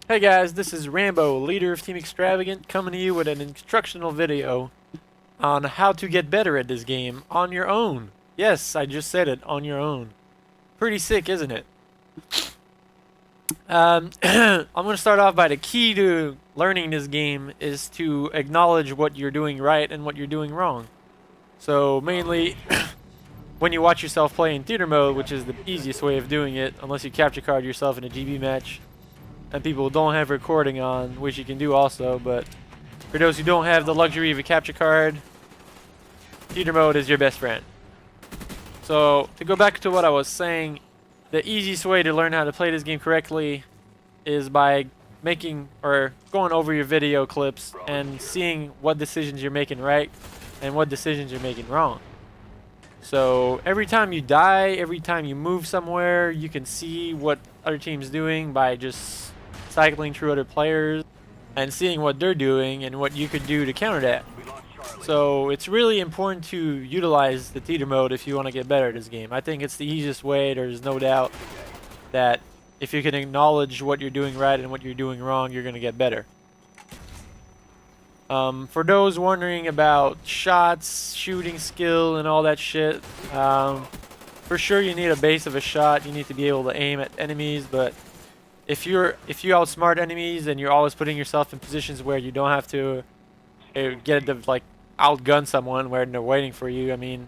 Hey guys, this is Rambo, leader of Team Extravagant, coming to you with an instructional video on how to get better at this game on your own. Yes, I just said it, on your own. Pretty sick, isn't it? I'm going to start off by the key to learning this game is to acknowledge what you're doing right and what you're doing wrong. So mainly, when you watch yourself play in theater mode, which is the easiest way of doing it, unless you capture card yourself in a GB match, and people don't have recording on, which you can do also, but for those who don't have the luxury of a capture card, theater mode is your best friend. So, to go back to what I was saying, the easiest way to learn how to play this game correctly is by making or going over your video clips and seeing what decisions you're making right and what decisions you're making wrong. So every time you die, every time you move somewhere, you can see what other team's doing by just cycling through other players and seeing what they're doing and what you could do to counter that. So it's really important to utilize the theater mode if you want to get better at this game. I think it's the easiest way. There's no doubt that if you can acknowledge what you're doing right and what you're doing wrong, you're going to get better. For those wondering about shots, shooting skill, and all that shit, for sure you need a base of a shot. You need to be able to aim at enemies, but if you outsmart enemies and you're always putting yourself in positions where you don't have to get to like outgun someone where they're waiting for you, I mean,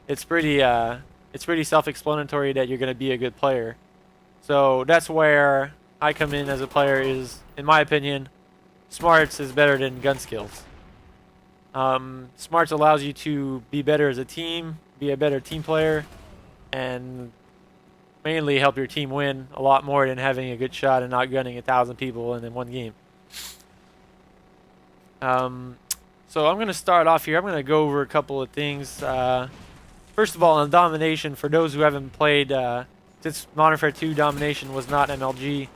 it's pretty self-explanatory that you're going to be a good player. So that's where I come in as a player. Is, in my opinion, smarts is better than gun skills. Smarts allows you to be better as a team, be a better team player, and mainly help your team win a lot more than having a good shot and not gunning 1,000 people in one game. So I'm going to start off here. I'm going to go over a couple of things. First of all, on domination, for those who haven't played, since Modern Warfare 2 domination was not MLG,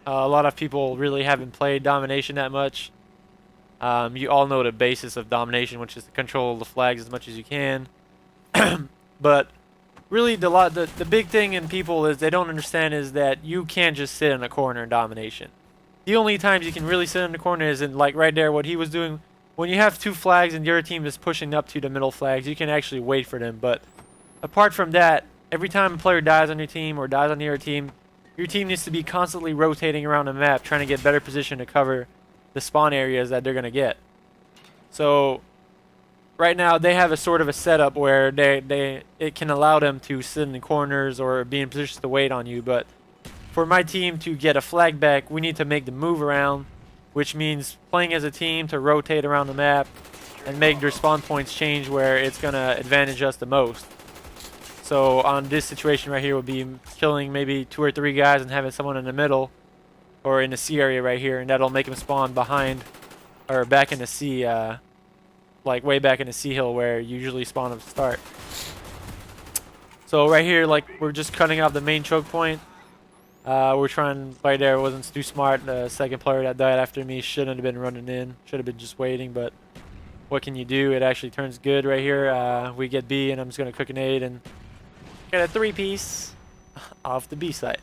a lot of people really haven't played domination that much. You all know the basis of domination, which is to control the flags as much as you can. But really, the big thing in people is they don't understand is that you can't just sit in a corner in domination. The only times you can really sit in the corner is in, like, right there, what he was doing. When you have two flags and your team is pushing up to the middle flags, you can actually wait for them. But apart from that, every time a player dies on your team or dies on your team needs to be constantly rotating around the map, trying to get better position to cover the spawn areas that they're going to get. So right now they have a sort of a setup where it can allow them to sit in the corners or be in positions to wait on you. But for my team to get a flag back, we need to make them move around, which means playing as a team to rotate around the map and make their spawn points change where it's going to advantage us the most. So on this situation right here would be killing maybe 2 or 3 guys and having someone in the middle or in the C area right here, and that'll make them spawn behind or back in the C, like way back in the C hill where you usually spawn them to start. So right here, like, we're just cutting off the main choke point. We're trying, right there, wasn't too smart. The second player that died after me shouldn't have been running in, should have been just waiting, but what can you do? It actually turns good right here. We get B, and I'm just going to cook an aid and get a 3-piece off the B site.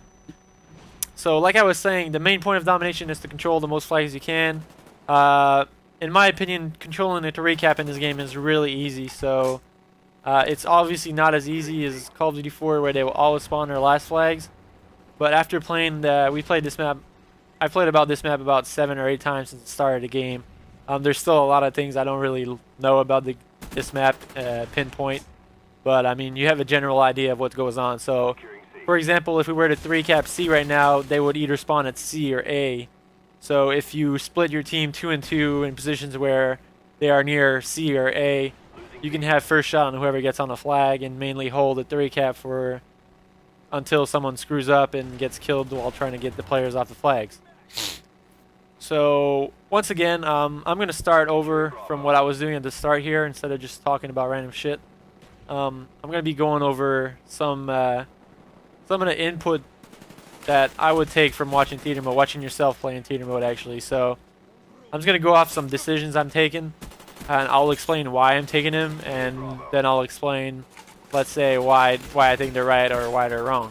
So like I was saying, the main point of domination is to control the most flags you can. In my opinion, controlling the 3-cap in this game is really easy. So it's obviously not as easy as Call of Duty 4 where they will always spawn their last flags. But after playing we played this map. I played about this map about 7 or 8 times since the start of the game. There's still a lot of things I don't really know about this map pinpoint. But, I mean, you have a general idea of what goes on. So, for example, if we were to 3-cap C right now, they would either spawn at C or A. So, if you split your team 2 and 2 in positions where they are near C or A, you can have first shot on whoever gets on the flag and mainly hold the 3-cap for until someone screws up and gets killed while trying to get the players off the flags. So, once again, I'm going to start over from what I was doing at the start here instead of just talking about random shit. I'm going to be going over some of the input that I would take from watching theater mode, watching yourself play in theater mode actually. So I'm just going to go off some decisions I'm taking, and I'll explain why I'm taking them, and then I'll explain, let's say, why I think they're right or why they're wrong.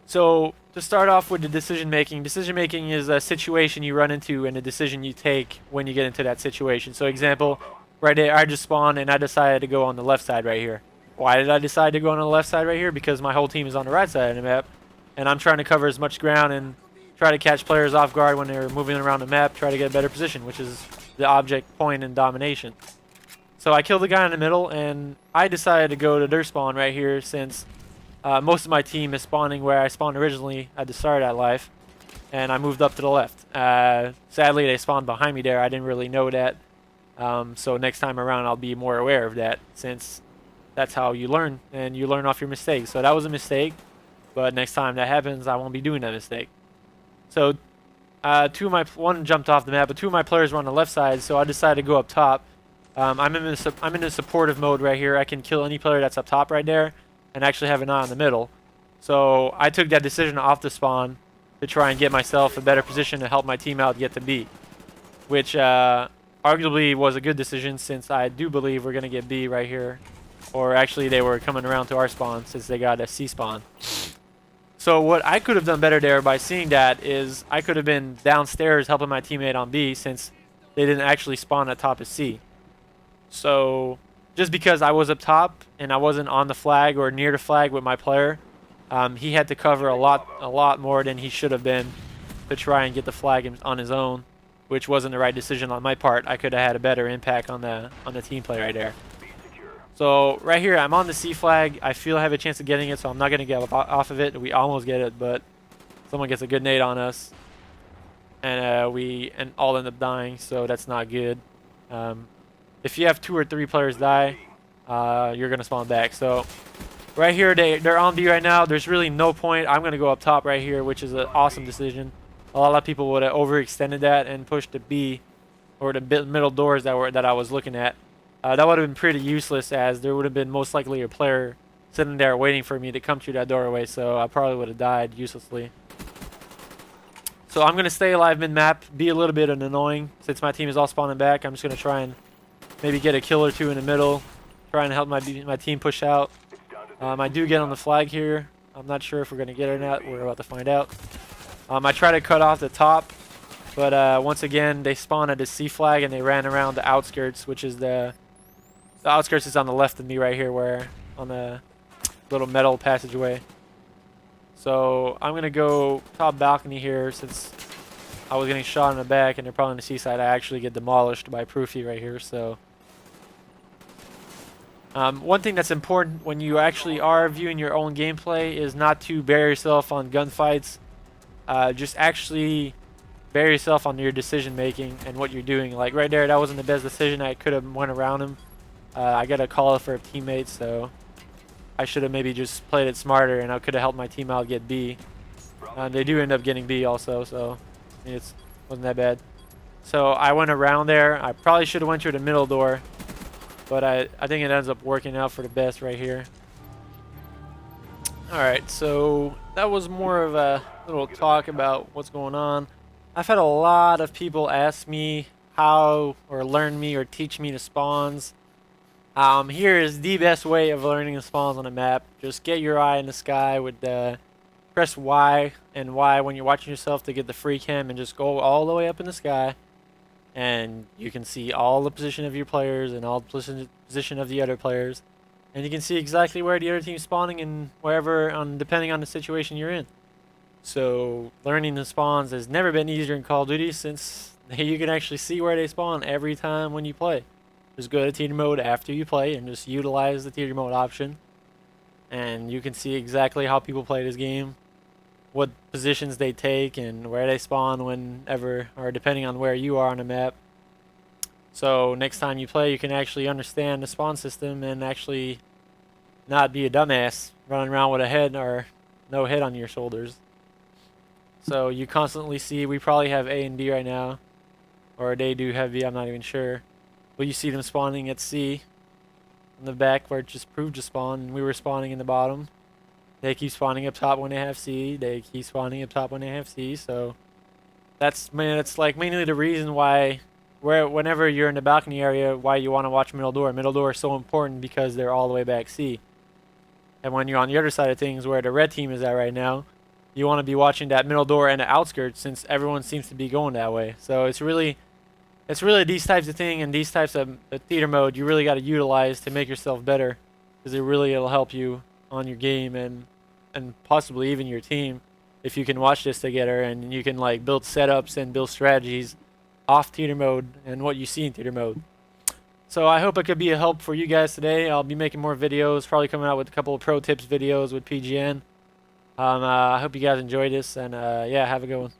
So to start off with the decision making. Decision making is a situation you run into and a decision you take when you get into that situation. So example, right there, I just spawned and I decided to go on the left side right here. Why did I decide to go on the left side right here? Because my whole team is on the right side of the map, and I'm trying to cover as much ground and try to catch players off guard when they're moving around the map, try to get a better position, which is the object point in domination. So I killed the guy in the middle, and I decided to go to their spawn right here since most of my team is spawning where I spawned originally at the start of that life, and I moved up to the left. Sadly, they spawned behind me there. I didn't really know that, so next time around I'll be more aware of that, since that's how you learn, and you learn off your mistakes. So that was a mistake, but next time that happens, I won't be doing that mistake. So one jumped off the map, but two of my players were on the left side, so I decided to go up top. I'm in a supportive mode right here. I can kill any player that's up top right there and actually have an eye on the middle. So I took that decision off the spawn to try and get myself a better position to help my team out get to B, which arguably was a good decision, since I do believe we're going to get B right here. Or actually they were coming around to our spawn since they got a C spawn. So what I could have done better there by seeing that is I could have been downstairs helping my teammate on B, since they didn't actually spawn at top of C. So just because I was up top and I wasn't on the flag or near the flag with my player, he had to cover a lot more than he should have been to try and get the flag on his own, which wasn't the right decision on my part. I could have had a better impact on the team play right there. So right here, I'm on the C flag. I feel I have a chance of getting it, so I'm not going to get off of it. We almost get it, but someone gets a good nade on us, and we all end up dying, so that's not good. If you have 2 or 3 players die, you're going to spawn back. So right here, they're on B right now. There's really no point. I'm going to go up top right here, which is an awesome decision. A lot of people would have overextended that and pushed the B or the middle doors that I was looking at. That would have been pretty useless, as there would have been most likely a player sitting there waiting for me to come through that doorway, so I probably would have died uselessly. So I'm going to stay alive mid-map, be a little bit annoying since my team is all spawning back. I'm just going to try and maybe get a kill or 2 in the middle, try and help my team push out. I do get on the flag here. I'm not sure if we're going to get it or not. We're about to find out. I try to cut off the top, but once again, they spawned at the C flag and they ran around the outskirts, which is the outskirts is on the left of me right here, where on the little metal passageway. So I'm going to go top balcony here, since I was getting shot in the back and they're probably on the C side. I actually get demolished by Proofy right here. So one thing that's important when you actually are viewing your own gameplay is not to bury yourself on gunfights. Just actually bury yourself on your decision making and what you're doing. Like right there, that wasn't the best decision. I could have went around him. I got a call for a teammate, so I should have maybe just played it smarter, and I could have helped my team out get B. They do end up getting B also, so it wasn't that bad. So I went around there. I probably should have went through the middle door, but I think it ends up working out for the best right here. Alright, so that was more of a little talk about what's going on. I've had a lot of people ask me how, or learn me, or teach me the spawns. Here is the best way of learning the spawns on a map. Just get your eye in the sky with press Y and Y when you're watching yourself to get the free cam, and just go all the way up in the sky, and you can see all the position of your players and all the position of the other players, and you can see exactly where the other team's spawning and wherever, depending on the situation you're in. So learning the spawns has never been easier in Call of Duty, since you can actually see where they spawn every time when you play. Just go to theater mode after you play and just utilize the theater mode option, and you can see exactly how people play this game, what positions they take, and where they spawn whenever, or depending on where you are on the map. So next time you play, you can actually understand the spawn system and actually not be a dumbass running around with a head or no head on your shoulders. So you constantly see, we probably have A and B right now, or they do have B, I'm not even sure. But you see them spawning at C in the back where it just proved to spawn, and we were spawning in the bottom. They keep spawning up top when they have C. They keep spawning up top when they have C. So that's like mainly the reason why, whenever you're in the balcony area, why you want to watch middle door. Middle door is so important because they're all the way back C. And when you're on the other side of things, where the red team is at right now, you want to be watching that middle door and the outskirts, since everyone seems to be going that way. So it's really these types of thing and these types of theater mode you really got to utilize to make yourself better, because it really will help you on your game and possibly even your team if you can watch this together and you can like build setups and build strategies off theater mode and what you see in theater mode. So I hope it could be a help for you guys today. I'll be making more videos, probably coming out with a couple of pro tips videos with PGN. I hope you guys enjoyed this, and yeah, have a good one.